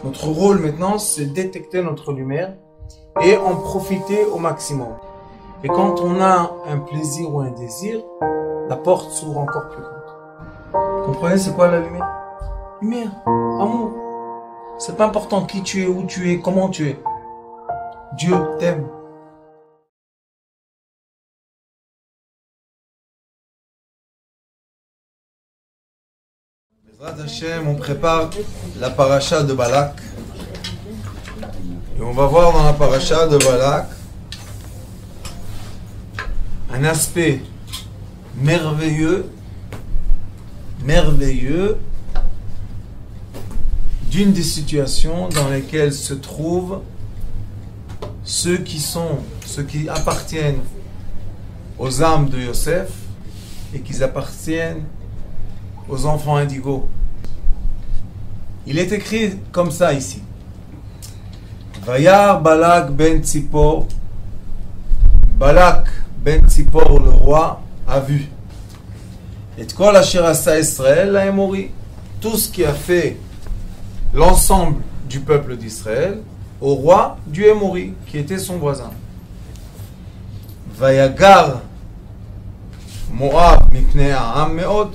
Notre rôle maintenant, c'est détecter notre lumière et en profiter au maximum. Et quand on a un plaisir ou un désir, la porte s'ouvre encore plus grande. Vous comprenez, c'est quoi la lumière? Lumière, amour. C'est pas important qui tu es, où tu es, comment tu es. Dieu t'aime. Bezrat Hashem, on prépare la paracha de Balak. Et on va voir dans la paracha de Balak un aspect merveilleux d'une des situations dans lesquelles se trouvent ceux qui appartiennent aux âmes de Yosef et qui appartiennent aux enfants indigos. Il est écrit comme ça ici. Vayar Balak ben Tzipor. Balak ben Tzipor, le roi, a vu. Et kol asher asa Israël la Émori. Tout ce qui a fait l'ensemble du peuple d'Israël au roi du Émori, qui était son voisin. Vayagar Moab mipnei ha'am me'od.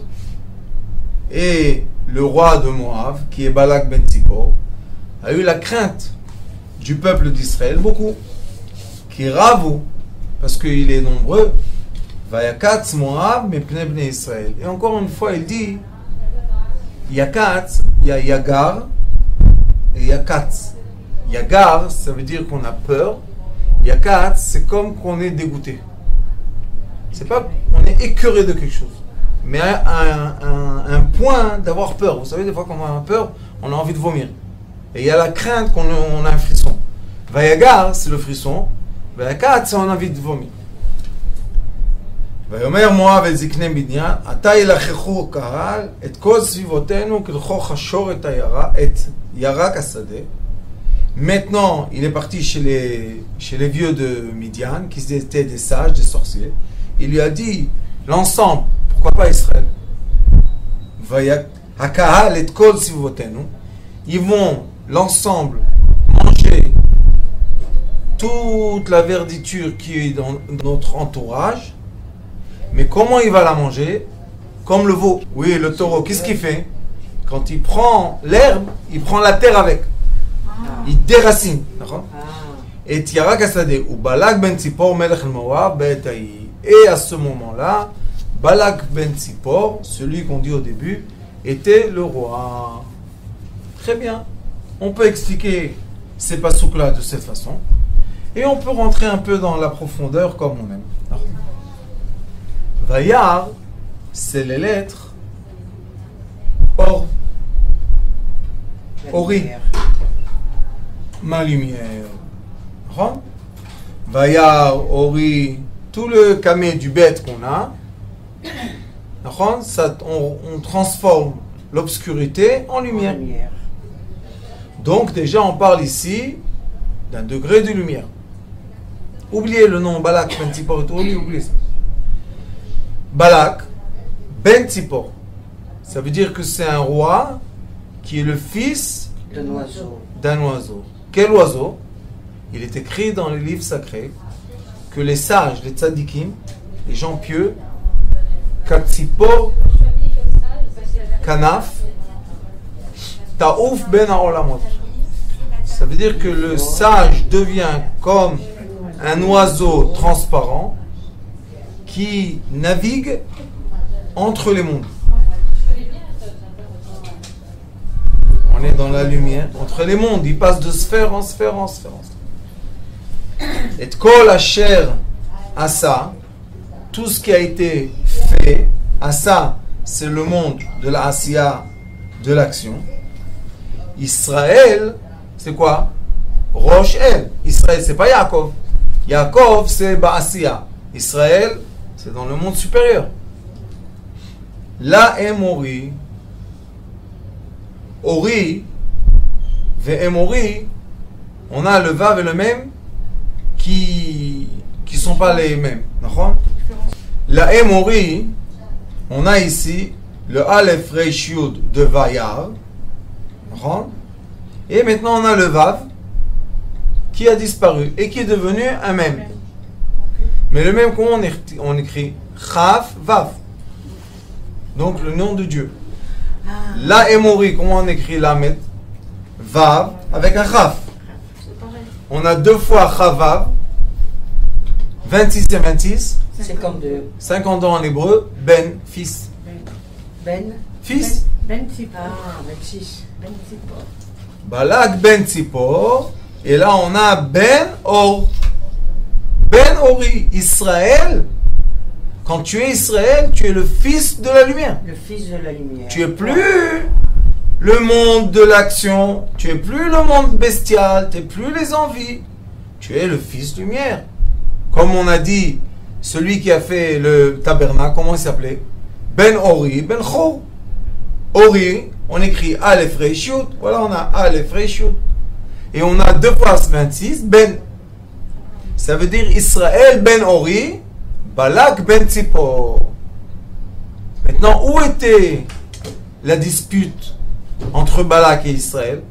Et le roi de Moab, qui est Balak ben Tzipor, a eu la crainte du peuple d'Israël beaucoup. Qui ravu, parce qu'il est nombreux. Vayakatz Moab mipnei bnei Israël. Et encore une fois, il dit Yakatz, il y a Yagar et Yakatz. Yagar, ça veut dire qu'on a peur. Yakatz, c'est comme qu'on est dégoûté. C'est pas qu'on est écœuré de quelque chose, mais un point d'avoir peur. Vous savez, des fois, quand on a peur, on a envie de vomir. Et il y a la crainte qu'on a un frisson. Vayagar, c'est le frisson. Vayakatz, c'est on a envie de vomir. ויאמר מואב אל זקני בניין, עתה ילחכו קהל את כל סביבותינו כלכוך השור את ירק השדה. Maintenant, il est parti chez les vieux de Midian, qui étaient des sages, des sorciers. Il lui a dit, l'ensemble, pourquoi pas Israël? Hakahal et kol sivotenu. Ils vont, l'ensemble, manger toute la verdure qui est dans notre entourage. Mais comment il va la manger? Comme le veau. Oui, le taureau, qu'est-ce qu'il fait? Quand il prend l'herbe, il prend la terre avec. Il déracine. Et Yarak Asadeh, ou Balak ben Tzipor, Melech Moab, Betaï. Et à ce moment-là, Balak ben Tzipor, celui qu'on dit au début, était le roi. Très bien. On peut expliquer ces pasouks-là de cette façon. Et on peut rentrer un peu dans la profondeur comme on aime. Vayar, c'est les lettres Or. Ori. Ma lumière. Vayar, Ori, tout le camé du bête qu'on a, on transforme l'obscurité en lumière. Donc déjà on parle ici d'un degré de lumière. Oubliez le nom Balak ben Tzipor et tout, oubliez ça. Balak ben Tzipor, ça veut dire que c'est un roi qui est le fils d'un oiseau. Quel oiseau? Il est écrit dans les livres sacrés que les sages, les tzadikim, les gens pieux, Katzipor Kanaf Taouf ben haolamot. Ça veut dire que le sage devient comme un oiseau transparent qui navigue entre les mondes. On est dans la lumière, entre les mondes, il passe de sphère en sphère en sphère en sphère. Et kol asher asa, tout ce qui a été fait, asa, c'est le monde de la asiya, de l'action. Israël, c'est quoi? Rosh El. Israël, c'est pas Yaakov. Yaakov, c'est Baasiya. Israël, c'est dans le monde supérieur. La Émori, Ori, Ve'emori, on a le Vav et le Mem qui sont pas les mêmes. La Émori, on a ici le Aleph Reish Yud de Vayar. Et maintenant on a le Vav qui a disparu et qui est devenu un Mem. Mais le Mem, comment on écrit Chaf Vav. Donc le nom de Dieu. La Emori, comment on écrit Lamed? Vav avec un Chaf. On a deux fois Chavav, 26 et 26. 52. 52 en hébreu, Ben, fils. Ben. Fils. Ben Tzipor. Ah, 26. Ben Tzipor. Balak Ben Tzipor. Et là on a Ben Or. Ben Ori. Israël. Quand tu es Israël, tu es le fils de la lumière. Le fils de la lumière. Tu es plus le monde de l'action. Tu es plus le monde bestial. Tu n'es plus les envies. Tu es le fils lumière. Comme on a dit, celui qui a fait le tabernacle, comment il s'appelait? Ben Ori, Ben Chor. Ori, on écrit Aleph Reishut. Voilà, on a Aleph Reishut. Et on a deux fois 26, Ben. Ça veut dire Israël Ben Ori, Balak Ben Tzipor. Maintenant, où était la dispute entre Balak et Israël?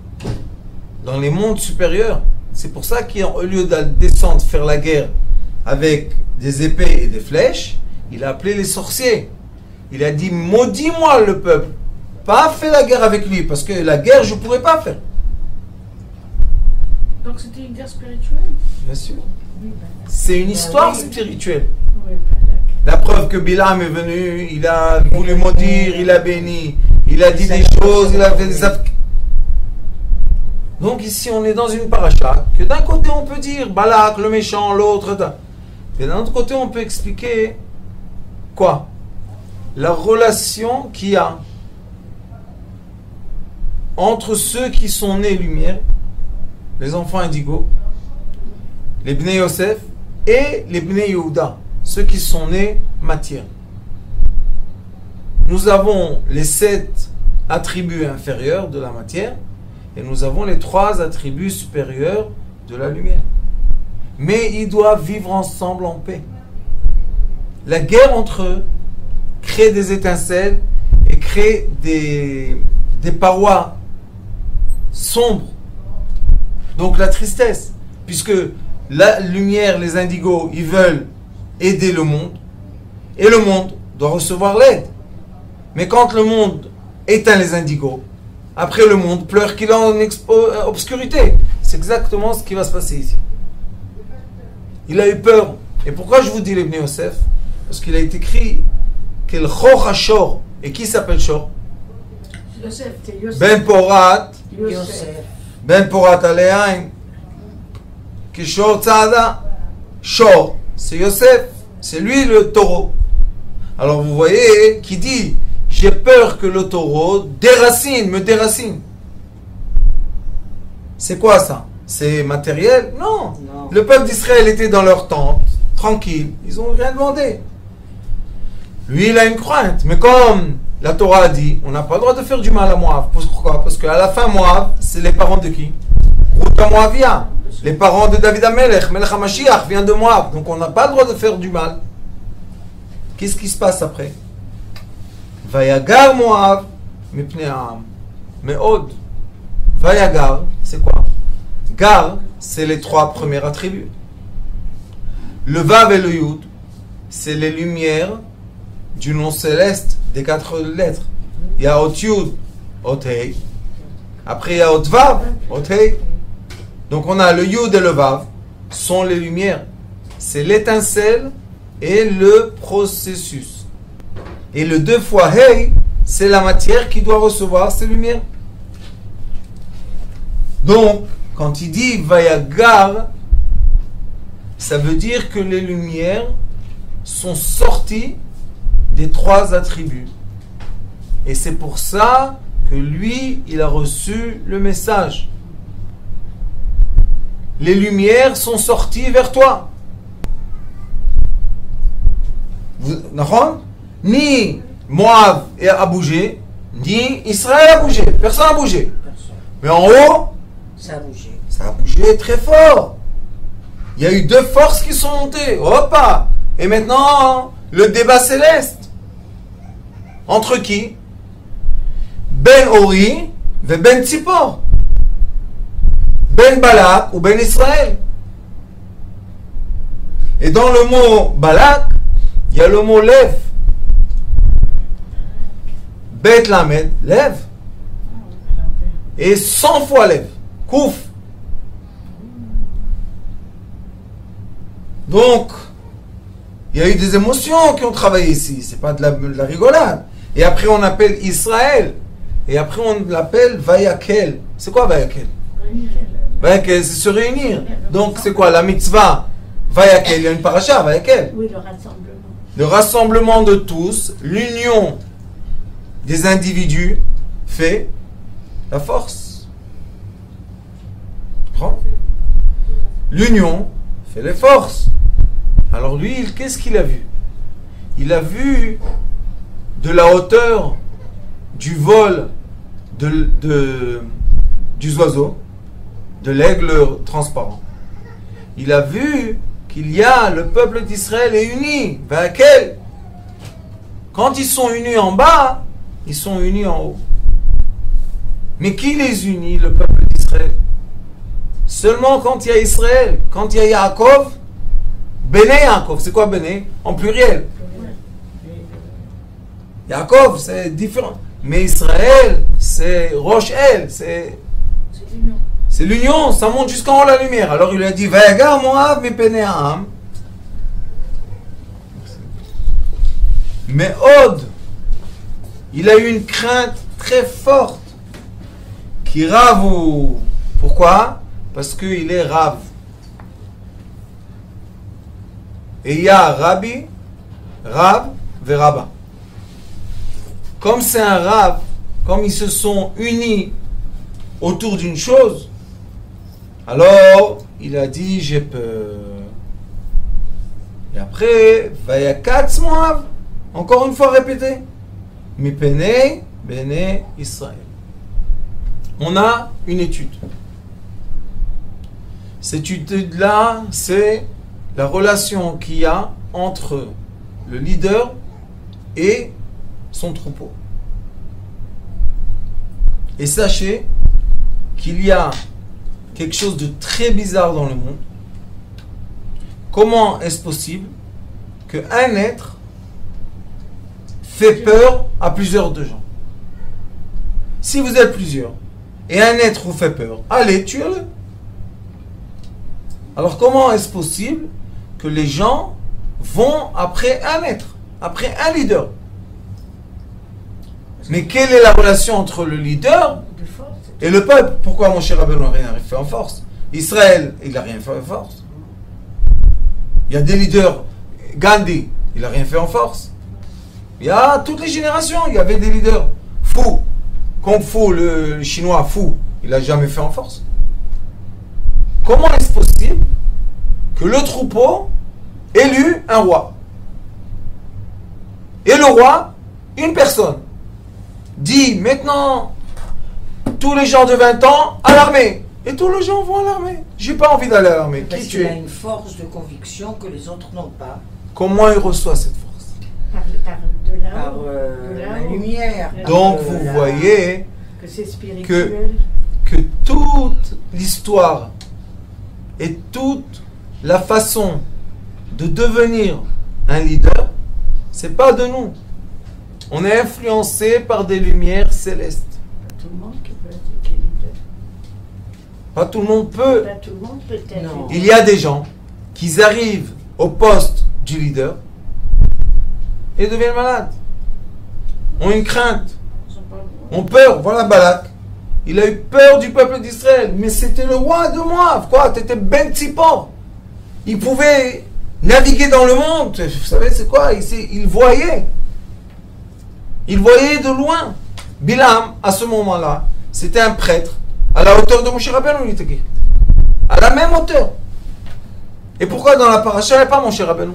Dans les mondes supérieurs. C'est pour ça qu'au lieu de descendre faire la guerre avec des épées et des flèches, il a appelé les sorciers. Il a dit, maudis-moi le peuple. Pas fait la guerre avec lui, parce que la guerre, je ne pourrais pas faire. Donc c'était une guerre spirituelle? Bien sûr. Oui, C'est une histoire oui. spirituelle. oui, La preuve que Bilam est venu, il a voulu maudire, il a béni, il a dit des choses, il a fait des actes. Donc ici, on est dans une paracha que d'un côté, on peut dire Balak, le méchant, l'autre, et d'un autre côté, on peut expliquer quoi? La relation qu'il y a entre ceux qui sont nés lumière, les enfants indigos, les Bnei Yosef et les Bnei Yehuda, ceux qui sont nés matière. Nous avons les 7 attributs inférieurs de la matière et nous avons les 3 attributs supérieurs de la lumière. Mais ils doivent vivre ensemble en paix. La guerre entre eux crée des étincelles et crée des parois sombres. Donc la tristesse, puisque la lumière, les indigos, ils veulent aider le monde, et le monde doit recevoir l'aide. Mais quand le monde éteint les indigos, après le monde pleure qu'il est en obscurité. C'est exactement ce qui va se passer ici. Il a eu peur. Et pourquoi je vous dis les Bnei Yosef? Parce qu'il a été écrit quel Chor HaShor. Et qui s'appelle Shor? Yosef, c'est Yosef. Ben Porat. Yosef. Ben Porat Alehaim. Kishor Tzada. Shor, c'est Yosef. C'est lui le taureau. Alors vous voyez qui dit j'ai peur que le taureau me déracine. C'est quoi ça? C'est matériel? Non. Non. Le peuple d'Israël était dans leur tente, tranquille. Ils n'ont rien demandé. Lui, il a une crainte. Mais comme la Torah a dit, on n'a pas le droit de faire du mal à Moab. Pourquoi? Parce qu'à la fin, Moab, c'est les parents de qui? Ruth Moavia. Les parents de David Amelech, Melech HaMashiach, vient de Moab. Donc on n'a pas le droit de faire du mal. Qu'est-ce qui se passe après? Vayagar Moab, Mipnei Ha'am. Mais Od, Vayagar, c'est quoi? Gar, c'est les 3 premiers attributs. Le Vav et le Yud, c'est les lumières du nom céleste des 4 lettres. Il y a Ot Yud, Ot Hei. Après il y a Ot Vav, Ot Hei. Donc on a le Yud et le Vav, sont les lumières. C'est l'étincelle et le processus. Et le 2 fois Hei, c'est la matière qui doit recevoir ces lumières. Donc, quand il dit Vayagar, ça veut dire que les lumières sont sorties des 3 attributs. Et c'est pour ça que lui, il a reçu le message. Les lumières sont sorties vers toi. D'accord? Ni Moab a bougé, ni Israël a bougé. Personne n'a bougé. Personne. Mais en haut, Ça a bougé. ça a bougé très fort. Il y a eu 2 forces qui sont montées. Hoppa! Et maintenant, le débat céleste. Entre qui? Ben Ori et Ben Tzipor. Ben Balak ou Ben Israël. Et dans le mot Balak, il y a le mot lève. Bet Lamed, lève. Et 100 fois lève. Kouf. Donc, il y a eu des émotions qui ont travaillé ici. C'est pas de la rigolade. Et après, on appelle Israël. Et après, on l'appelle Vayakel. C'est quoi Vayakel? Vayakel, c'est se réunir. Donc, c'est quoi la mitzvah? Vayakel, il y a une paracha, Vayakel. Oui, le rassemblement. Le rassemblement de tous, l'union des individus fait la force. Tu comprends? L'union fait les forces. Alors lui, qu'est-ce qu'il a vu? Il a vu de la hauteur du vol du oiseau, de l'aigle transparent. Il a vu qu'il y a le peuple d'Israël est uni. Vaquel. Quand ils sont unis en bas, ils sont unis en haut. Mais qui les unit, le peuple d'Israël? Seulement quand il y a Israël, quand il y a Yaakov, Béné Yaakov, c'est quoi Béné? En pluriel. Yaakov, c'est différent. Mais Israël, c'est Rochel, c'est l'union. C'est l'union, ça monte jusqu'en haut la lumière. Alors il lui a dit, Vayagar Moab mi Béné Ham. Mais Od, il a eu une crainte très forte. Qui rave ou... Pourquoi? Parce qu'il est rave. Et il y a Rabbi, Rav, Veraba. Comme c'est un Rav, comme ils se sont unis autour d'une chose, alors il a dit j'ai peur. Et après, Vayakatz Moav, encore une fois répété, Mipene Bene Israël. On a une étude. Cette étude-là, c'est la relation qu'il y a entre le leader et son troupeau. Et sachez qu'il y a quelque chose de très bizarre dans le monde. Comment est-ce possible qu'un être fait peur à plusieurs de gens? Si vous êtes plusieurs et un être vous fait peur, allez, tuez-le. Alors comment est-ce possible que les gens vont après un être, après un leader? Mais quelle est la relation entre le leader et le peuple? Pourquoi mon cher Rabbeinu n'a rien fait en force? Israël, il n'a rien fait en force. Il y a des leaders, Gandhi, il n'a rien fait en force. Il y a toutes les générations, il y avait des leaders. Fou, Kung Fu, le chinois fou, il n'a jamais fait en force. Comment est-ce possible que le troupeau élu un roi? Et le roi, une personne, dit maintenant tous les gens de 20 ans à l'armée. Et tous les gens vont à l'armée. J'ai pas envie d'aller à l'armée. Parce Qui qu'il tu a es? une force de conviction que les autres n'ont pas. Comment il reçoit cette force? De là-haut. Par De la là-haut. lumière. par Donc vous voyez Que c'est spirituel. que toute l'histoire et toute la façon de devenir un leader, c'est pas de nous. On est influencé par des lumières célestes. Pas tout le monde qui peut être leader. Pas tout le monde peut. Pas tout le monde peut être Non. Il y a des gens qui arrivent au poste du leader et deviennent malades. Ont une crainte, Ils sont pas bons. ont peur. Voilà Balak. Il a eu peur du peuple d'Israël. Mais c'était le roi de Moab. Quoi? T'étais Ben Tzipor. Il pouvait naviguer dans le monde. Vous savez c'est quoi? Il voyait. Il voyait de loin. Bilam, à ce moment-là, c'était un prêtre à la hauteur de Moshe Rabbeinu. À la même hauteur. Et pourquoi dans la paracha, il n'y a pas Moshe Rabbeinu?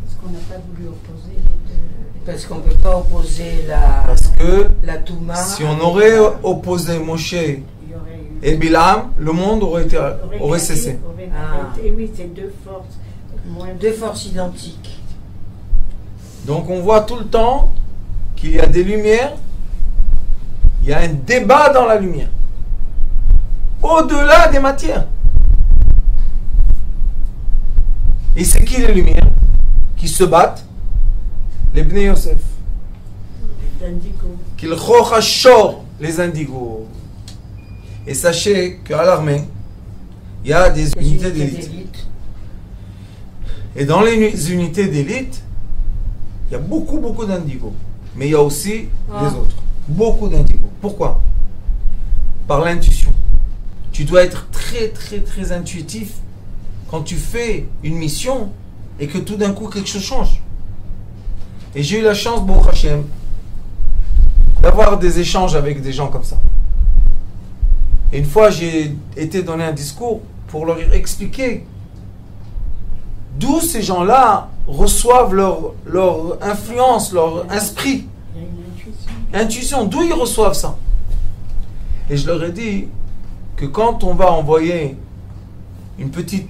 Parce qu'on n'a pas voulu opposer les deux. Parce qu'on ne peut pas opposer Parce que la Touma. si on aurait opposé Moshe Il y aurait eu. et Bilam, le monde aurait cessé. Et oui, c'est deux forces. Moins Deux forces identiques. Donc on voit tout le temps qu'il y a des lumières, il y a un débat dans la lumière. au-delà des matières. Et c'est qui les lumières qui se battent? Les Bnei Yosef. D'indigo. Qu'il chochashor, les indigos. Et sachez qu'à l'armée, il y a des Les unités d'élite. Et dans les unités d'élite, il y a beaucoup d'indigos. Mais il y a aussi des autres. Beaucoup d'indigos. Pourquoi? Par l'intuition. Tu dois être très intuitif quand tu fais une mission et que tout d'un coup quelque chose change. Et j'ai eu la chance, Baruch Hashem, d'avoir des échanges avec des gens comme ça. Et une fois, j'ai été donner un discours pour leur expliquer d'où ces gens-là reçoivent leur influence, leur esprit, Il y a une intuition. intuition, d'où ils reçoivent ça. Et je leur ai dit que quand on va envoyer une petite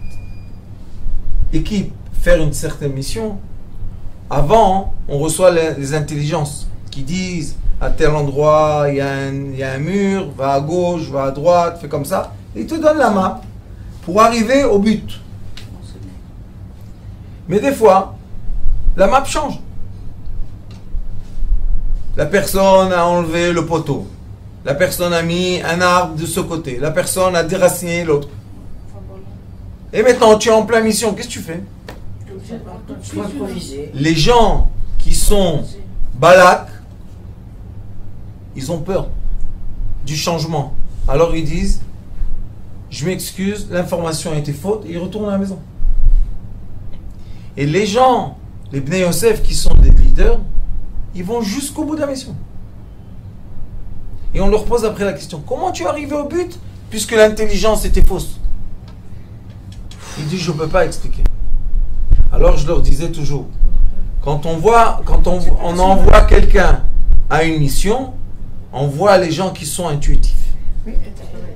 équipe faire une certaine mission, avant, on reçoit les intelligences qui disent à tel endroit, il y a un mur, va à gauche, va à droite, fais comme ça. Et ils te donnent la map pour arriver au but. Mais des fois, la map change. La personne a enlevé le poteau. La personne a mis un arbre de ce côté. La personne a déraciné l'autre. Et maintenant, tu es en pleine mission. Qu'est-ce que tu fais? Il faut improviser. Les gens qui sont Balak, ils ont peur du changement. Alors ils disent, je m'excuse, l'information a été faute, et ils retournent à la maison. Et les gens, les Bnei Yosef qui sont des leaders, ils vont jusqu'au bout de la mission. Et on leur pose après la question, comment tu es arrivé au but puisque l'intelligence était fausse? Ils disent, je ne peux pas expliquer. Alors je leur disais toujours, quand on envoie quelqu'un à une mission, on voit les gens qui sont intuitifs.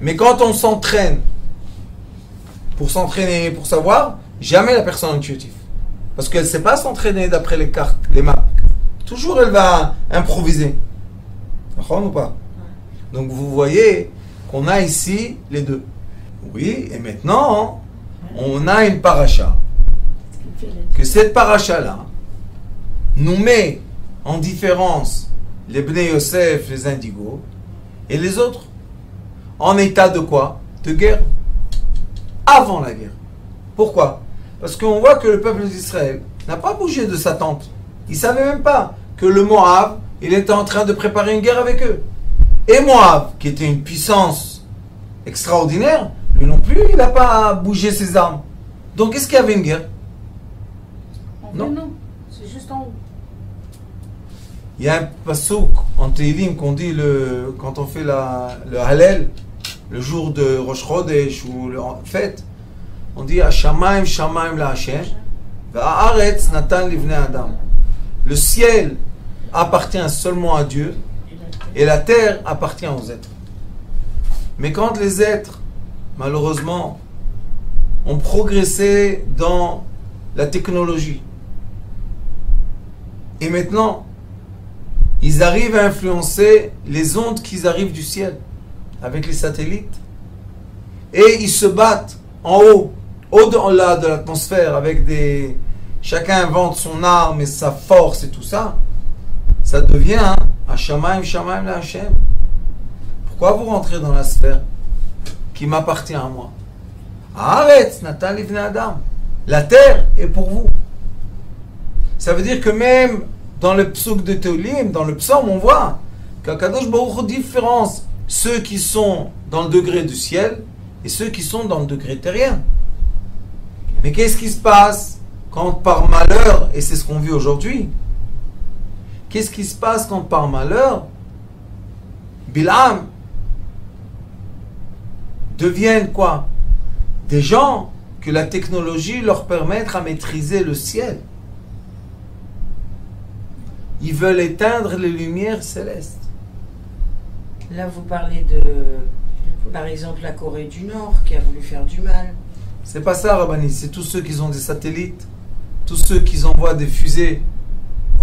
Mais quand on s'entraîne, pour s'entraîner, pour savoir, jamais la personne est intuitive. Parce qu'elle ne sait pas s'entraîner d'après les cartes, les maps. Toujours elle va improviser. D'accord ou pas? Donc vous voyez qu'on a ici les deux. Oui, et maintenant, on a une paracha. Que cette paracha-là nous met en différence les Bnei Yosef, les indigos, et les autres. En état de quoi? De guerre. Avant la guerre. Pourquoi? Parce qu'on voit que le peuple d'Israël n'a pas bougé de sa tente. Il ne savait même pas que le Moab, il était en train de préparer une guerre avec eux. Et Moab, qui était une puissance extraordinaire, lui non plus, il n'a pas bougé ses armes. Donc, est-ce qu'il y avait une guerre? Non. C'est juste en haut. Il y a un passouk en Tehillim qu'on dit quand on fait le Hallel, le jour de Rosh Chodesh ou le fête, on dit Hashamaim Shamaim la Hashem, Va'aretz Natan livnei Adam. Le ciel appartient seulement à Dieu et la terre appartient aux êtres. Mais quand les êtres, malheureusement, ont progressé dans la technologie, et maintenant, ils arrivent à influencer les ondes qui arrivent du ciel avec les satellites. Et ils se battent en haut, au-delà de l'atmosphère, avec des... Chacun invente son arme et sa force et tout ça. Ça devient Hashamaim Shamaim la Hashem. Pourquoi vous rentrez dans la sphère qui m'appartient à moi? Haaretz Natan livnei Adam. La terre est pour vous. Ça veut dire que même dans le psouk de Tehillim, dans le psaume, on voit qu'Akadosh Baruch Hu différence ceux qui sont dans le degré du ciel et ceux qui sont dans le degré terrien. Mais qu'est-ce qui se passe quand par malheur, et c'est ce qu'on vit aujourd'hui, qu'est-ce qui se passe quand par malheur, Bilam deviennent quoi? Des gens que la technologie leur permet à maîtriser le ciel. Ils veulent éteindre les lumières célestes. Là, vous parlez de, par exemple, la Corée du Nord qui a voulu faire du mal. C'est pas ça, Rabbani. C'est tous ceux qui ont des satellites, tous ceux qui envoient des fusées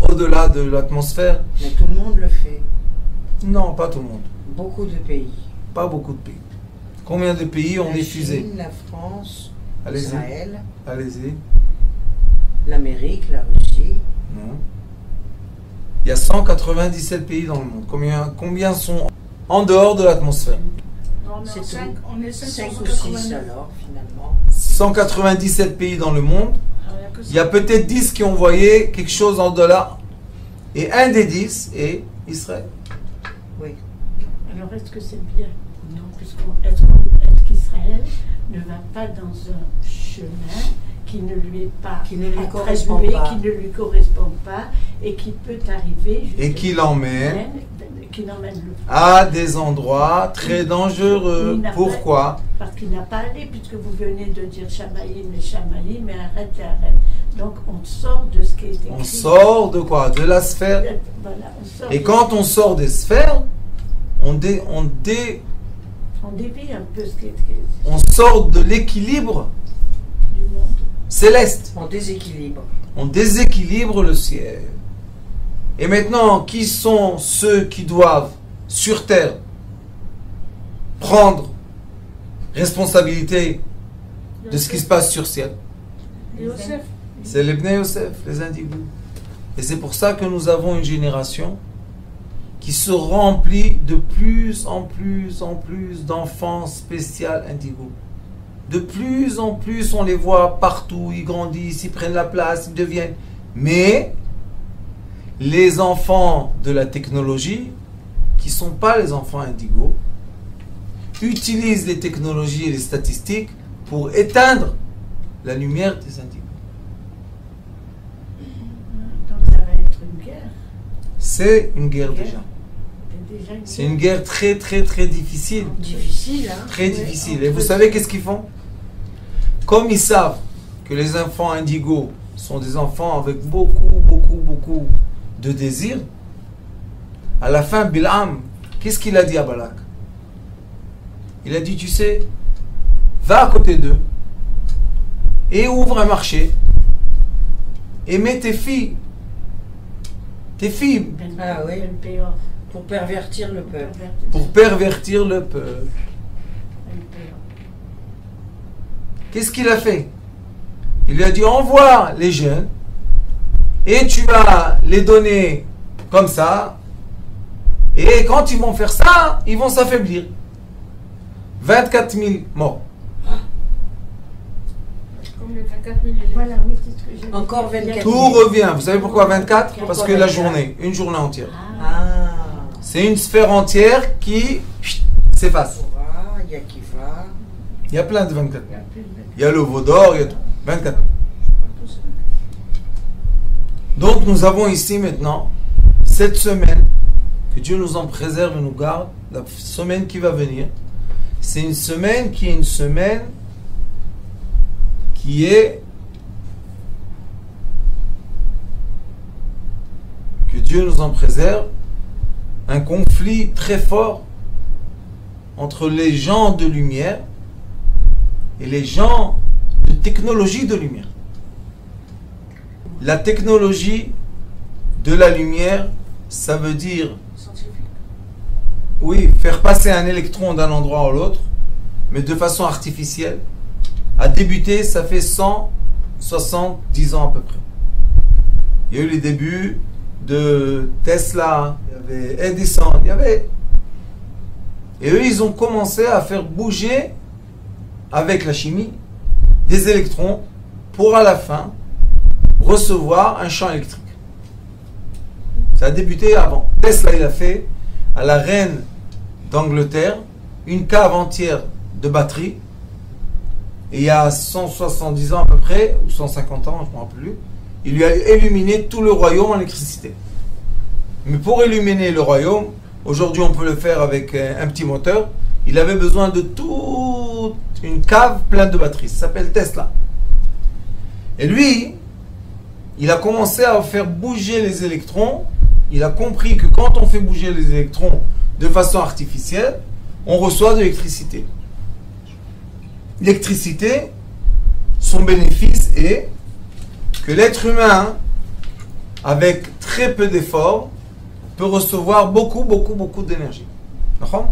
au-delà de l'atmosphère. Mais tout le monde le fait. Non, pas tout le monde. Beaucoup de pays. Pas beaucoup de pays. Combien de pays ont La des fusées? Chine, la France, Allez-y. Israël, Allez-y. l'Amérique, la Russie. Non. Il y a 197 pays dans le monde. Combien sont en dehors de l'atmosphère? On C'est est tout. 5, on est 5 ou 589. 6 alors, finalement. 197 pays dans le monde. Il y a peut-être 10 qui ont envoyé quelque chose en dollars. Et un des 10 est Israël. Oui. Alors est-ce que c'est bien? Non, est-ce qu'Israël ne va pas dans un chemin qui ne lui est pas Qui ne lui attribué, correspond pas. qui ne lui correspond pas et qui peut arriver Et qui l'emmène qui l'emmène le à des endroits très dangereux. Il n'a pas- Pourquoi? parce qu'il n'a pas allé, puisque vous venez de dire Chamaïm, mais arrête et arrête. Donc on sort de ce qui est écrit. On sort de quoi? De la sphère. Voilà, on sort Et de- quand on sort des sphères, on on dévie un peu ce qui est on sort de l'équilibre du monde. céleste. En déséquilibre. On déséquilibre le ciel. Et maintenant, qui sont ceux qui doivent, sur terre, prendre responsabilité de ce qui se passe sur ciel? Yosef. C'est les Bnei Yosef, les indigos. Et c'est pour ça que nous avons une génération qui se remplit de plus en plus d'enfants spéciaux indigos. De plus en plus, on les voit partout, ils grandissent, ils prennent la place, ils deviennent. Mais les enfants de la technologie, qui ne sont pas les enfants indigos, utilisent les technologies et les statistiques pour éteindre la lumière des indigos. Donc ça va être une guerre. C'est une guerre Guerre. déjà. C'est déjà C'est une guerre très très très difficile. Difficile, hein? Très Oui, difficile. en Et vous plus. savez qu'est-ce qu'ils font? Comme ils savent que les enfants indigos sont des enfants avec beaucoup de désirs, à la fin, Bil'am, qu'est-ce qu'il a dit à Balak? Il a dit, tu sais, va à côté d'eux et ouvre un marché et mets tes filles, Ah oui. Pour pervertir le peuple. pour pervertir le peuple. Qu'est-ce qu'il a fait? Il lui a dit, envoie les jeunes et tu vas les donner comme ça. Et quand ils vont faire ça, ils vont s'affaiblir. 24 000 morts. Comme les 24 000 élèves. Voilà, oui, c'est ce que j'ai dit. Encore 24 Tout 000. revient. Vous savez pourquoi 24? Parce que la 24. journée, une journée entière. Ah. C'est une sphère entière qui s'efface. Torah, il y a Kiva. Il y a plein de 24. Il y a le veau d'or, il y a tout. 24. Donc nous avons ici maintenant cette semaine, que Dieu nous en préserve et nous garde, la semaine qui va venir. C'est une semaine qui est que Dieu nous en préserve, un conflit très fort entre les gens de lumière et les gens de technologie de lumière. La technologie de la lumière, ça veut dire, Scientifique. oui, faire passer un électron d'un endroit à l'autre, mais de façon artificielle. A débuté, ça fait 170 ans à peu près. Il y a eu les débuts de Tesla, il y avait Edison, et eux, ils ont commencé à faire bouger, avec la chimie, des électrons pour à la fin recevoir un champ électrique. Ça a débuté avant. Tesla, il a fait à la reine d'Angleterre une cave entière de batteries. Et il y a 170 ans à peu près, ou 150 ans, je ne me rappelle plus, il lui a illuminé tout le royaume en électricité. Mais pour illuminer le royaume, aujourd'hui on peut le faire avec un petit moteur, il avait besoin de toute une cave pleine de batteries. Ça s'appelle Tesla. Et lui, il a commencé à faire bouger les électrons. Il a compris que quand on fait bouger les électrons de façon artificielle, on reçoit de l'électricité. L'électricité, son bénéfice est que l'être humain, avec très peu d'efforts, peut recevoir beaucoup d'énergie. D'accord ?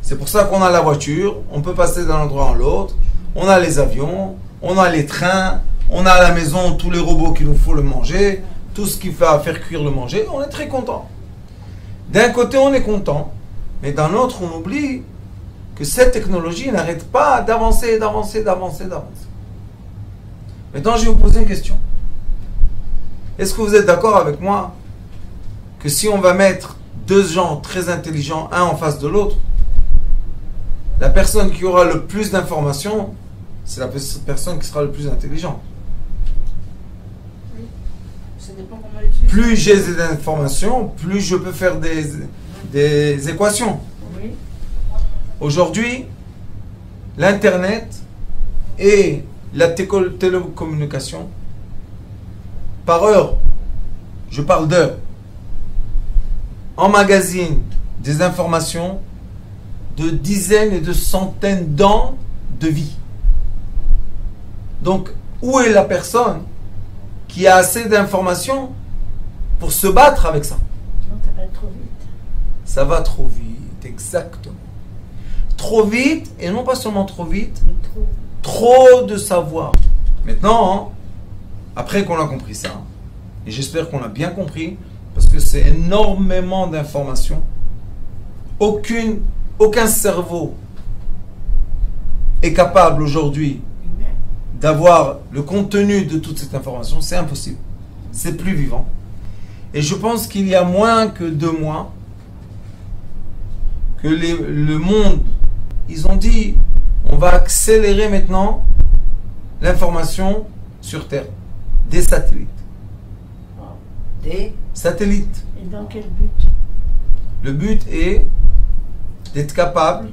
C'est pour ça qu'on a la voiture, on peut passer d'un endroit à l'autre, on a les avions, on a les trains, on a à la maison tous les robots qu'il nous faut le manger, tout ce qui va faire cuire le manger, on est très content. D'un côté, on est content, mais d'un autre, on oublie que cette technologie n'arrête pas d'avancer, d'avancer, d'avancer, d'avancer. Maintenant, je vais vous poser une question. Est-ce que vous êtes d'accord avec moi que si on va mettre deux gens très intelligents, un en face de l'autre, la personne qui aura le plus d'informations, c'est la personne qui sera le plus intelligente. Oui. Ça dépend comment l'utiliser. Plus j'ai des informations, plus je peux faire des équations. Oui. Aujourd'hui, l'Internet et la télécommunication, par heure, je parle d'heure, emmagasine des informations de dizaines et de centaines d'ans de vie. Donc, où est la personne qui a assez d'informations pour se battre avec ça? Non, ça va trop vite. Ça va trop vite, exactement. Trop vite, et non pas seulement trop vite, Mais trop de savoir. Maintenant, après qu'on a compris ça, et j'espère qu'on a bien compris, parce que c'est énormément d'informations, aucun cerveau est capable aujourd'hui d'avoir le contenu de toute cette information. C'est impossible. C'est plus vivant. Et je pense qu'il y a moins que 2 mois que le monde, ils ont dit, on va accélérer maintenant l'information sur Terre. Des satellites. Des Satellites. Et dans quel but? Le but est d'être capable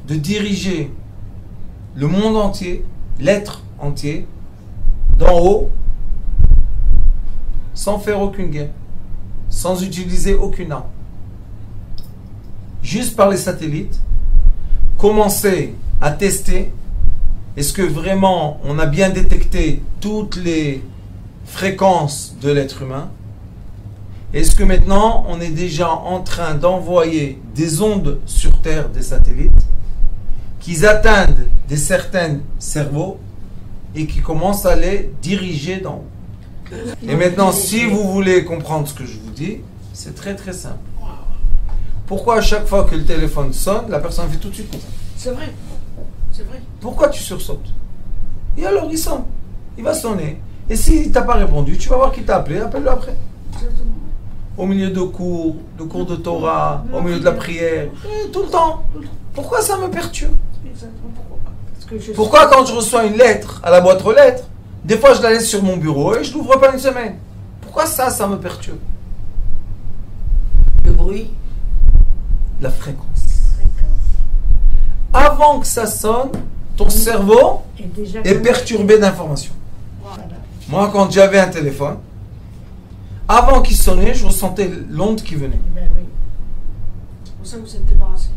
de diriger le monde entier, l'être entier, d'en haut, sans faire aucune guerre, sans utiliser aucune arme. Juste par les satellites, commencer à tester, est-ce que vraiment on a bien détecté toutes les fréquences de l'être humain? Est-ce que maintenant on est déjà en train d'envoyer des ondes sur Terre, des satellites, qui atteignent des certains cerveaux et qui commencent à les diriger d'en haut? Et maintenant, si vous voulez comprendre ce que je vous dis, c'est très très simple. Pourquoi à chaque fois que le téléphone sonne, la personne fait tout de suite comme ça? C'est vrai. C'est vrai. Pourquoi tu sursautes? Et alors il sonne. Il va sonner. Et s'il t'a pas répondu, tu vas voir qu'il t'a appelé, appelle-le après. Exactement. Au milieu de cours de Torah, au milieu de la prière, tout le temps. Pourquoi ça me perturbe? Exactement. Pourquoi? Parce que je Pourquoi quand je reçois une lettre à la boîte aux lettres, des fois je la laisse sur mon bureau et je l'ouvre pas une semaine? Pourquoi ça me perturbe? Le bruit. La fréquence. Avant que ça sonne, ton cerveau Et déjà est perturbé d'informations. Voilà. Moi, quand j'avais un téléphone, avant qu'il sonnait, je ressentais l'onde qui venait. Ben oui. C'est pour ça que vous êtes débarrassé.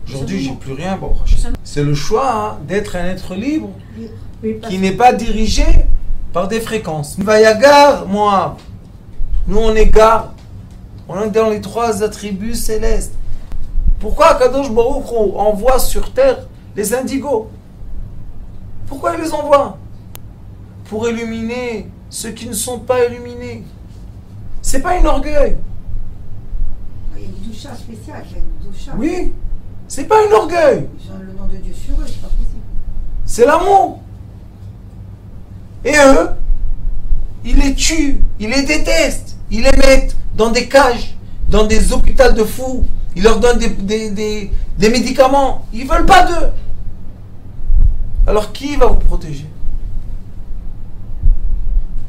Aujourd'hui, j'ai plus rien. Bon, c'est le choix d'être un être libre Oui, parce qui n'est pas dirigé par des fréquences. Vayagar, moi, nous on est gare. On est dans les 3 attributs célestes. Pourquoi Kadosh Baruch Hu envoie sur terre les indigos? Pourquoi il les envoie? Pour illuminer ceux qui ne sont pas illuminés. C'est pas un orgueil. Il y a une doucha spéciale, il y a une doucha. Oui, c'est pas un orgueil. Ils ont le nom de Dieu sur eux, c'est pas possible. C'est l'amour. Et eux, ils les tuent, ils les détestent, ils les mettent dans des cages, dans des hôpitaux de fous, ils leur donnent des médicaments, ils veulent pas d'eux. Alors qui va vous protéger?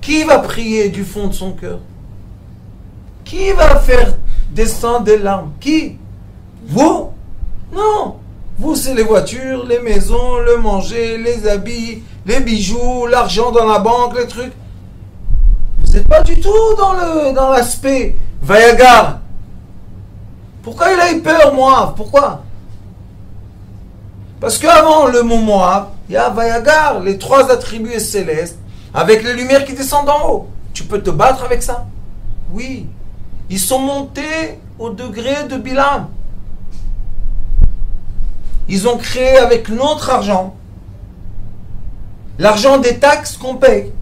Qui va prier du fond de son cœur? Qui va faire descendre des larmes? Qui? Vous? Non. Vous, c'est les voitures, les maisons, le manger, les habits, les bijoux, l'argent dans la banque, les trucs. Vous n'êtes pas du tout dans l'aspect Vayagar. Pourquoi il a eu peur, Moab? Pourquoi? Parce qu'avant le mot Moab, il y a Vayagar, les 3 attributs célestes, avec les lumières qui descendent d'en haut. Tu peux te battre avec ça? Oui. Ils sont montés au degré de Bilam. ils ont créé avec notre argent, l'argent des taxes qu'on paye.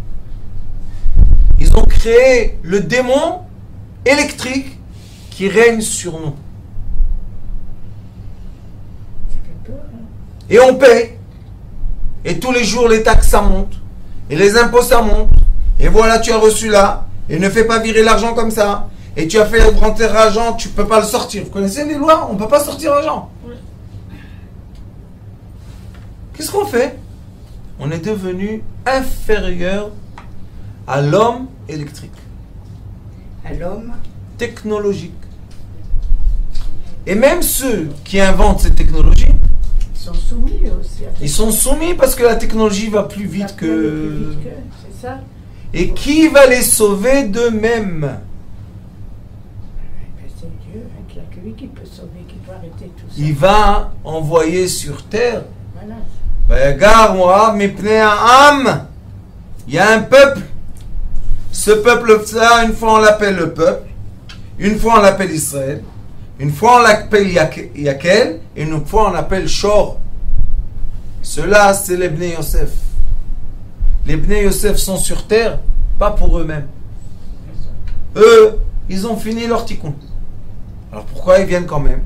Ils ont créé le démon électrique qui règne sur nous. Et on paye. Et tous les jours, les taxes, ça monte. Et les impôts, ça monte. Et voilà, tu as reçu là. Et ne fais pas virer l'argent comme ça. Et tu as fait rentrer l'argent, tu ne peux pas le sortir. Vous connaissez les lois? On ne peut pas sortir l'argent. Qu'est-ce qu'on fait? On est devenu inférieur à l'homme électrique. À l'homme Technologique. Et même ceux qui inventent ces technologies, Ils sont soumis aussi. ils sont soumis parce que la technologie va plus vite que... C'est ça. Et qui va les sauver d'eux-mêmes? Ben, c'est Dieu, hein, qu'il n'y a que lui qui peut sauver, qui peut arrêter tout ça. Il va envoyer sur terre. Voilà. Regarde, moi, mes pneus à âme. Il y a un peuple. Ce peuple-là, une fois on l'appelle le peuple, une fois on l'appelle Israël, une fois on l'appelle Yakel, et une fois on l'appelle Shor. Ceux-là, c'est les Bnei Yosef. Les Bnei Yosef sont sur terre, pas pour eux-mêmes. Eux, ils ont fini leur tikkun. Alors pourquoi ils viennent quand même?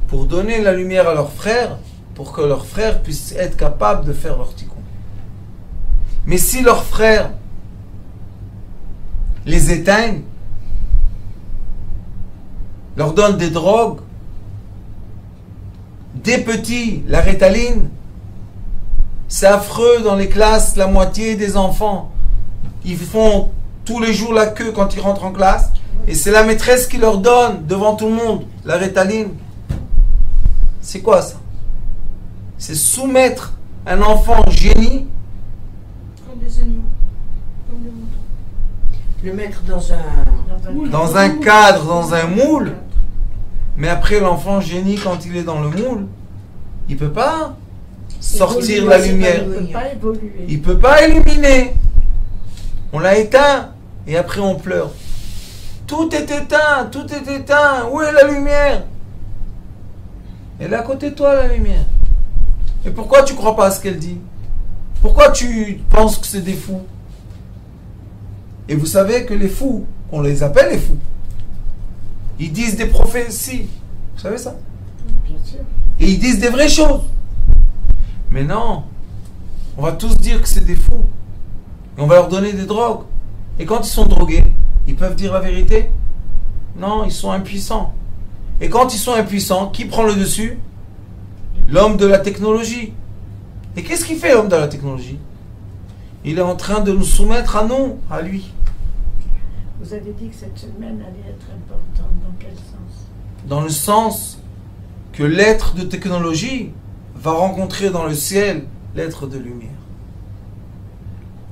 Pour donner la lumière à leurs frères, pour que leurs frères puissent être capables de faire leur tikkun. Mais si leurs frères les éteignent, leur donnent des drogues, des petits, la rétaline, c'est affreux dans les classes, la moitié des enfants, ils font tous les jours la queue quand ils rentrent en classe, et c'est la maîtresse qui leur donne, devant tout le monde, la rétaline. C'est quoi ça? C'est soumettre un enfant génie Comme des animaux. Comme des moutons. le mettre dans un cadre, dans un moule. Mais après, l'enfant génie, quand il est dans le moule, il ne peut pas sortir la lumière. Il ne peut pas évoluer. Il ne peut pas illuminer. On l'a éteint et après on pleure. Tout est éteint, tout est éteint. Où est la lumière? Elle est à côté de toi, la lumière. Et pourquoi tu ne crois pas à ce qu'elle dit? Pourquoi tu penses que c'est des fous? Et vous savez que les fous, on les appelle les fous, ils disent des prophéties. Vous savez ça? Bien sûr. Et ils disent des vraies choses. Mais non, on va tous dire que c'est des fous. Et on va leur donner des drogues. Et quand ils sont drogués, ils peuvent dire la vérité? Non, ils sont impuissants. Et quand ils sont impuissants, qui prend le dessus? L'homme de la technologie. Et qu'est-ce qu'il fait, l'homme de la technologie? Il est en train de nous soumettre à nous, à lui. Vous avez dit que cette semaine allait être importante. Dans quel sens? Dans le sens que l'être de technologie va rencontrer dans le ciel l'être de lumière.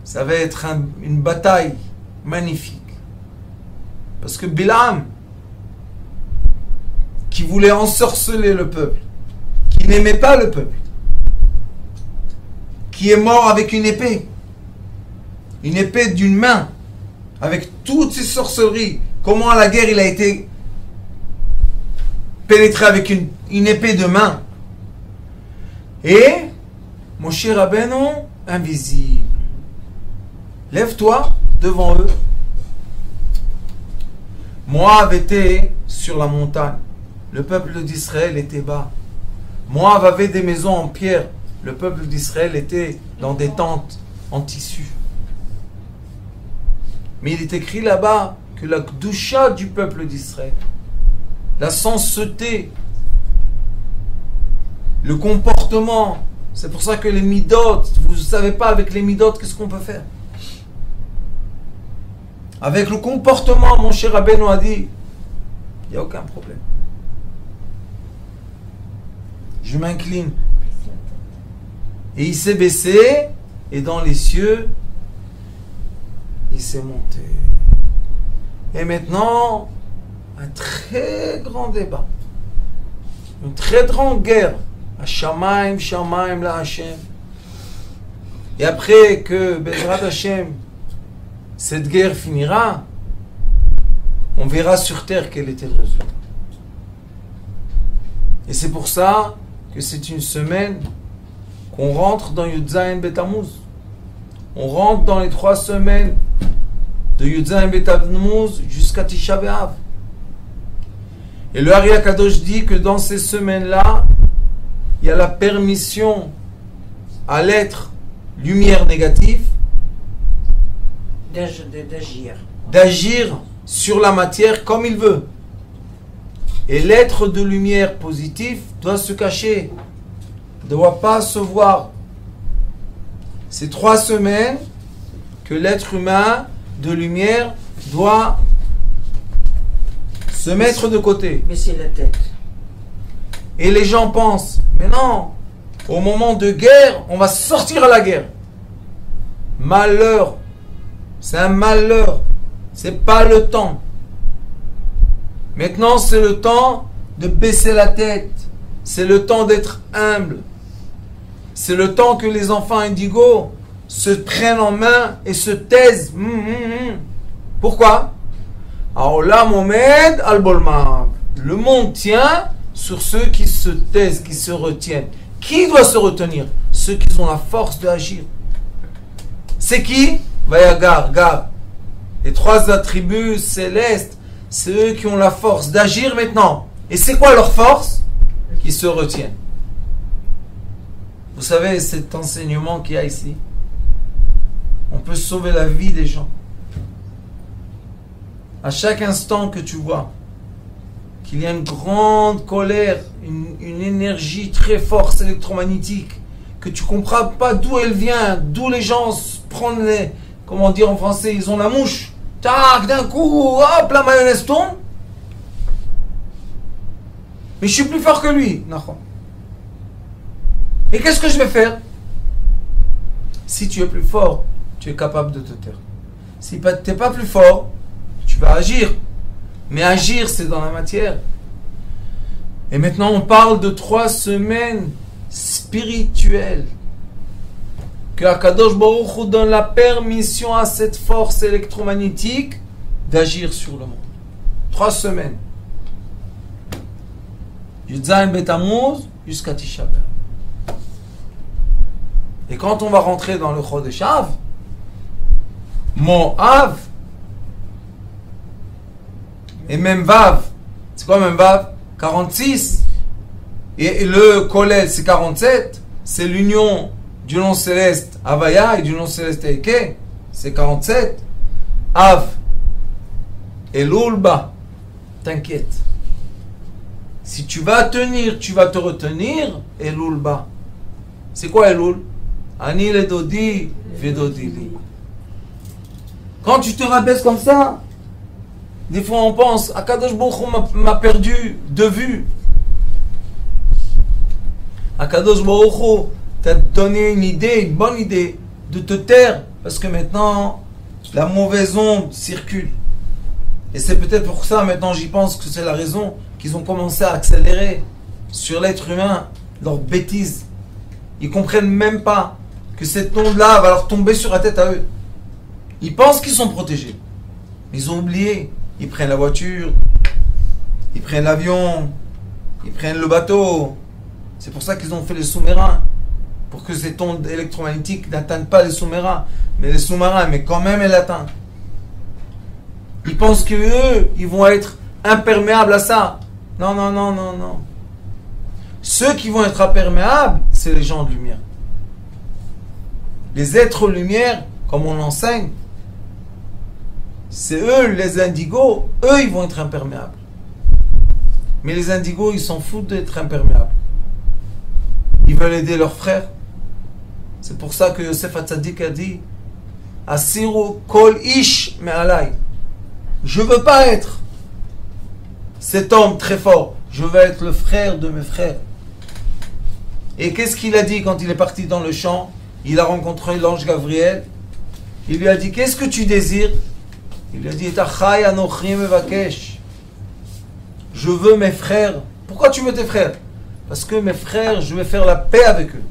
Ça va être une bataille magnifique. Parce que Bilam, qui voulait ensorceler le peuple, qui n'aimait pas le peuple, qui est mort avec une épée d'une main, avec toutes ces sorcelleries, comment à la guerre il a été pénétré avec une épée de main. Et Moshe Rabbeinu, invisible. Lève-toi devant eux. Moab était sur la montagne. Le peuple d'Israël était bas. Moab avait des maisons en pierre. Le peuple d'Israël était dans des tentes en tissu. Mais il est écrit là-bas que la Kdusha du peuple d'Israël, la sainteté, le comportement, c'est pour ça que les midot, vous ne savez pas avec les midot qu'est-ce qu'on peut faire. Avec le comportement, mon cher Rabbeinu a dit, il n'y a aucun problème. Je m'incline. Et il s'est baissé, et dans les cieux, il s'est monté. Et maintenant, un très grand débat. Une très grande guerre. Shamaim, Shamaim, la Hashem. Et après que Bezrat Hashem, cette guerre finira, on verra sur terre quel était le résultat. Et c'est pour ça que c'est une semaine qu'on rentre dans Yud Zayin Bet Tammuz. On rentre dans les 3 semaines de Yud Zayin Bet Tammuz jusqu'à Tisha B'Av. Et le Ari HaKadosh dit que dans ces semaines-là, il y a la permission à l'être lumière négative d'agir sur la matière comme il veut. Et l'être de lumière positif doit se cacher, ne doit pas se voir. C'est 3 semaines que l'être humain de lumière doit se mettre de côté. Baisser la tête. Et les gens pensent, mais non, au moment de guerre, on va sortir à la guerre. Malheur. C'est un malheur. C'est pas le temps. Maintenant, c'est le temps de baisser la tête. C'est le temps d'être humble. C'est le temps que les enfants indigos se prennent en main et se taisent. Pourquoi? Alors là, Mohamed al-Bolmar. Le monde tient sur ceux qui se taisent, qui se retiennent. Qui doit se retenir? Ceux qui ont la force d'agir. C'est qui? Vayagar, Gar. Les 3 attributs célestes, c'est eux qui ont la force d'agir maintenant. Et c'est quoi leur force? Qui se retiennent. Vous savez, cet enseignement qu'il y a ici, on peut sauver la vie des gens. À chaque instant que tu vois qu'il y a une grande colère, une énergie très forte électromagnétique, que tu ne comprends pas d'où elle vient, d'où les gens prennent les, comment dire en français, ils ont la mouche. Tac, d'un coup, hop, la mayonnaise tombe. Mais je suis plus fort que lui. Et qu'est-ce que je vais faire? Si tu es plus fort, tu es capable de te taire. Si tu n'es pas plus fort, tu vas agir. Mais agir, c'est dans la matière. Et maintenant, on parle de 3 semaines spirituelles. Que Akadosh Baruch Hu donne la permission à cette force électromagnétique d'agir sur le monde. 3 semaines. Yud Zayin Bet Tammuz jusqu'à Tisha B'Av. Et quand on va rentrer dans le Chodesh Av, Moav, et même Vav, c'est quoi même Vav? 46. Et le Kolel, c'est 47. C'est l'union du nom céleste Havaya et du nom céleste Eke. C'est 47. Av. Elul Ba. T'inquiète. Si tu vas tenir, tu vas te retenir. Elul Ba. C'est quoi Elul? Ani le Dodi, Vedodili. Quand tu te rabaisses comme ça, des fois on pense, Akadosh Baruch Hu m'a perdu de vue. Akadosh Baruch Hu t'a donné une idée, une bonne idée, de te taire, parce que maintenant la mauvaise onde circule. Et c'est peut-être pour ça, maintenant j'y pense, que c'est la raison qu'ils ont commencé à accélérer sur l'être humain leurs bêtises. Ils comprennent même pas que cette onde-là va leur tomber sur la tête à eux. Ils pensent qu'ils sont protégés. Ils ont oublié. Ils prennent la voiture, ils prennent l'avion, ils prennent le bateau. C'est pour ça qu'ils ont fait les sous-marins. Pour que cette onde électromagnétique n'atteigne pas les sous-marins. Mais les sous-marins, mais quand même, elle atteint. Ils pensent qu'eux, ils vont être imperméables à ça. Non, non, non, non, non. Ceux qui vont être imperméables, c'est les gens de lumière. Les êtres lumière, comme on l'enseigne, c'est eux, les indigos, eux, ils vont être imperméables. Mais les indigos, ils s'en foutent d'être imperméables. Ils veulent aider leurs frères. C'est pour ça que Yosef Hatzadik a dit Asiru kol ish me'alai. Je veux pas être cet homme très fort. Je veux être le frère de mes frères. Et qu'est-ce qu'il a dit quand il est parti dans le champ? Il a rencontré l'ange Gabriel. Il lui a dit, qu'est-ce que tu désires? Il lui a dit, Etachai anochi mevakesh. Je veux mes frères. Pourquoi tu veux tes frères? Parce que mes frères, je vais faire la paix avec eux.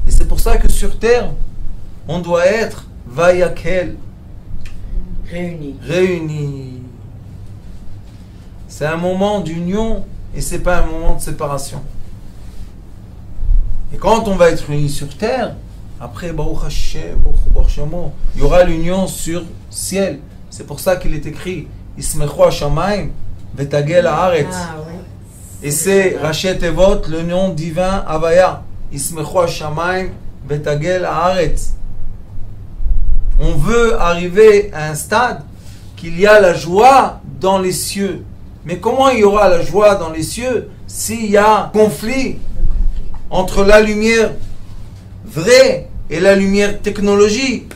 Et c'est pour ça que sur terre, on doit être vayakel. Réunis. Réunis. C'est un moment d'union et c'est pas un moment de séparation. Et quand on va être unis sur terre, après, Baruch Hashem, Baruch Shemo, il y aura l'union sur ciel. C'est pour ça qu'il est écrit Ismechu Hashamayim Vetagel Haaretz. Ah oui. Et c'est Rachet Evot, le nom divin Havaya. Ismechu Hashamayim Vetagel Haaretz. On veut arriver à un stade qu'il y a la joie dans les cieux. Mais comment il y aura la joie dans les cieux s'il y a conflit entre la lumière vraie et la lumière technologique?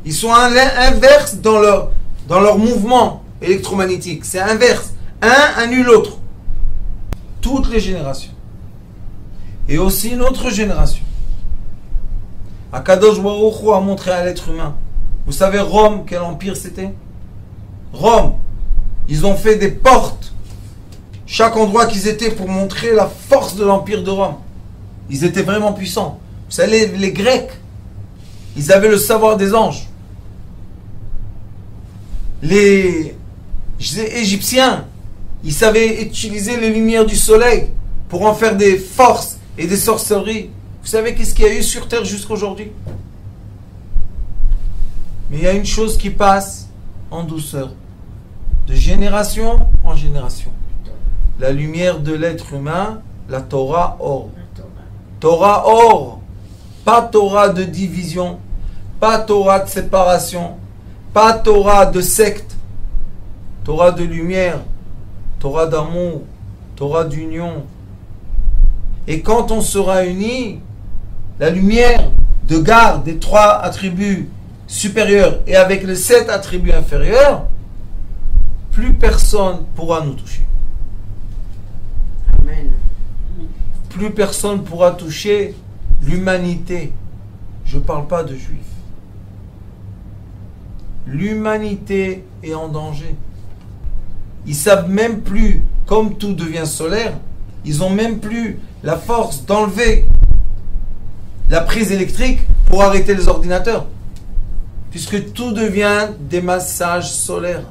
Ils sont inverses dans leur mouvement électromagnétique. C'est inverse. Un annule l'autre. Toutes les générations. Et aussi notre génération. Akadosh Baruch Hu a montré à l'être humain. Vous savez Rome, quel empire c'était? Rome. Ils ont fait des portes. Chaque endroit qu'ils étaient pour montrer la force de l'empire de Rome. Ils étaient vraiment puissants. Vous savez, les Grecs, ils avaient le savoir des anges. Les Égyptiens, ils savaient utiliser les lumières du soleil pour en faire des forces et des sorcelleries. Vous savez qu'est-ce qu'il y a eu sur terre jusqu'à aujourd'hui? Mais il y a une chose qui passe en douceur, de génération en génération. La lumière de l'être humain, la Torah or. Torah or. Pas Torah de division, pas Torah de séparation, pas Torah de secte. Torah de lumière, Torah d'amour, Torah d'union. Et quand on sera unis, la lumière de garde des 3 attributs supérieurs et avec les 7 attributs inférieurs, plus personne pourra nous toucher. Amen. Plus personne pourra toucher l'humanité. Je ne parle pas de juifs. L'humanité est en danger. Ils savent même plus, comme tout devient solaire, ils n'ont même plus la force d'enlever la prise électrique pour arrêter les ordinateurs. Puisque tout devient des massages solaires.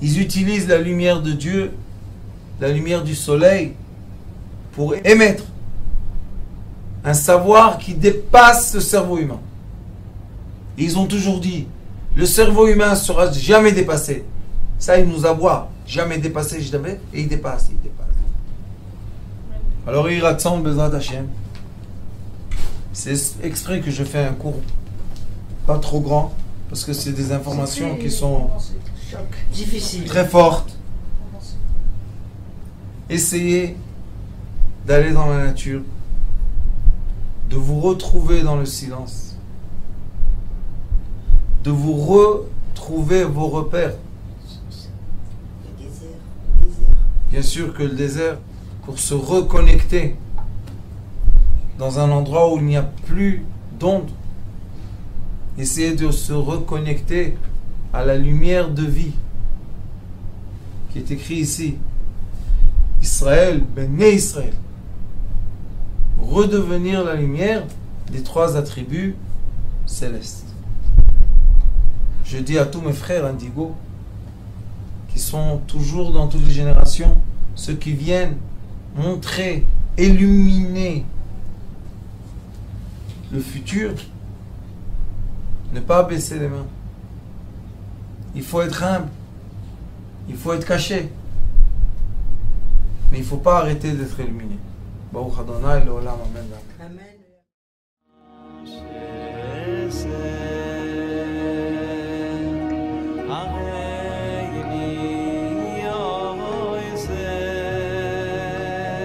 Ils utilisent la lumière de Dieu, la lumière du soleil, pour émettre un savoir qui dépasse le cerveau humain. Et ils ont toujours dit, le cerveau humain ne sera jamais dépassé. Ça, il nous aboie. Jamais dépassé, jamais. Et il dépasse, il dépasse. Alors, Iratzon Bezrat Hashem. C'est exprès que je fais un cours pas trop grand, parce que c'est des informations qui sont Difficile. très fortes. Essayez d'aller dans la nature, de vous retrouver dans le silence, de vous retrouver vos repères. Le désert. Bien sûr que le désert, pour se reconnecter dans un endroit où il n'y a plus d'ondes, essayez de se reconnecter à la lumière de vie qui est écrit ici. Israël, Béné Israël. Redevenir la lumière des 3 attributs célestes. Je dis à tous mes frères indigos qui sont toujours dans toutes les générations, ceux qui viennent montrer, illuminer le futur, ne pas baisser les mains. Il faut être humble, il faut être caché, mais il ne faut pas arrêter d'être illuminé. Baruch Adonai Leolam, Amen. Amen.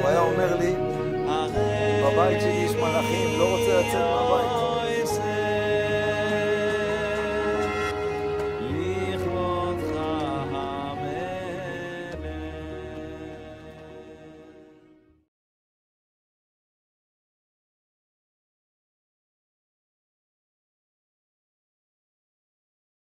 הוא היה אומר לי, בבית שלי יש מלאכים, לא רוצה לצאת מהבית.